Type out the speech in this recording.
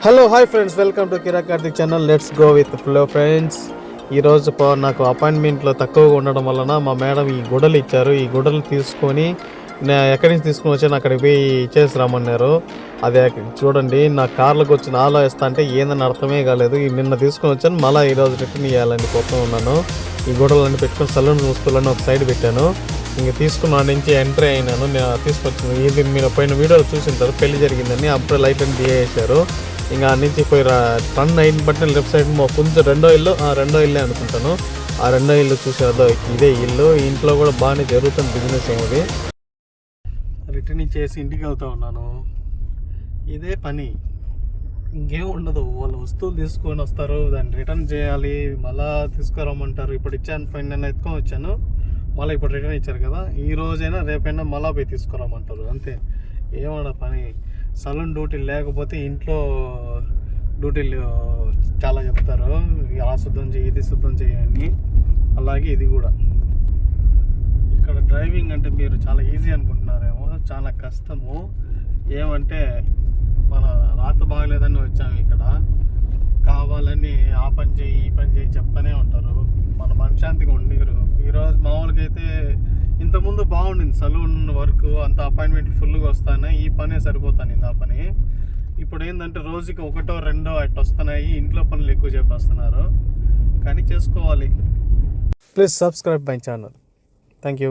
Hello hi friends, welcome to Kira Karthik channel. Let's go with flow friends. ఈరోజు నాకు అపాయింట్మెంట్లో తక్కువగా ఉండడం వలన మా మేడం ఈ గుడ్డలు ఇచ్చారు. ఈ గుడ్డలు తీసుకొని ఎక్కడి నుంచి తీసుకుని వచ్చాను అక్కడికి పోయి ఇచ్చేసి రమ్మన్నారు. అదే చూడండి, నా కార్లకు వచ్చిన ఆలో వేస్తా అంటే ఏందని అర్థమే కాలేదు. నిన్న తీసుకొని వచ్చాను, మళ్ళీ ఈరోజు రిటర్న్ ఇవ్వాలని పోతూ ఉన్నాను. ఈ గుడ్డలన్నీ పెట్టుకొని సలూన్ వస్తువులన్నీ ఒక సైడ్ పెట్టాను. ఇంక తీసుకున్న నుంచి ఎంట్రీ అయినాను. నేను తీసుకొచ్చాను. ఇది మీరు పోయిన వీడియోలో చూసింటారు, పెళ్లి జరిగిందని. అప్పుడే లైట్ అని వేసారు. ఇంకా నుంచి పోయి టర్న్ అయిన బట్టి లెఫ్ట్ సైడ్ కొంచెం రెండో ఇల్లే అనుకుంటాను. ఆ రెండో ఇల్లు చూసేదో ఇదే ఇల్లు. ఇంట్లో కూడా బాగానే జరుగుతుంది బిజినెస్. ఏమిది రిటర్న్ ఇచ్చేసి ఇంటికి వెళ్తూ ఉన్నాను. ఇదే పని, ఇంకేం ఉండదు. వాళ్ళు వస్తువులు తీసుకొని వస్తారు, దాన్ని రిటర్న్ చేయాలి, మళ్ళీ తీసుకురమ్మంటారు. ఇప్పుడు ఇచ్చాను, నేను ఎత్తుకొని వచ్చాను, మళ్ళీ ఇప్పుడు రిటర్న్ ఇచ్చారు కదా. ఈ రోజైనా రేపైనా మళ్ళీ పోయి తీసుకురమ్మంటారు, అంతే. ఏమన్నా పని. సలూన్ డ్యూటీలు లేకపోతే ఇంట్లో డ్యూటీలు చాలా చెప్తారు, ఆ శుద్ధం చేయి, ఇది శుద్ధం చేయని. అలాగే ఇది కూడా. ఇక్కడ డ్రైవింగ్ అంటే మీరు చాలా ఈజీ అనుకుంటున్నారేమో, చాలా కష్టము. ఏమంటే మన రాత బాగలేదని వచ్చాము. ఇక్కడ కావాలని ఆ పని చేయి, ఈ పని చేయి చెప్తానే ఉంటారు. మన మనశ్శాంతిగా ఉండరు. ఈరోజు మామూలుగా అయితే ఇంతకుముందు బాగుండింది సలూన్ వర్క్, అంత అపాయింట్మెంట్ ఫుల్గా వస్తాయి. ఈ పనే సరిపోతాను ఆ పని. ఇప్పుడు ఏంటంటే రోజుకి ఒకటో రెండో అట్లా వస్తున్నాయి. ఇంట్లో పనులు ఎక్కువ చెప్పేస్తున్నారు, కానీ చేసుకోవాలి. Please subscribe my channel. Thank you.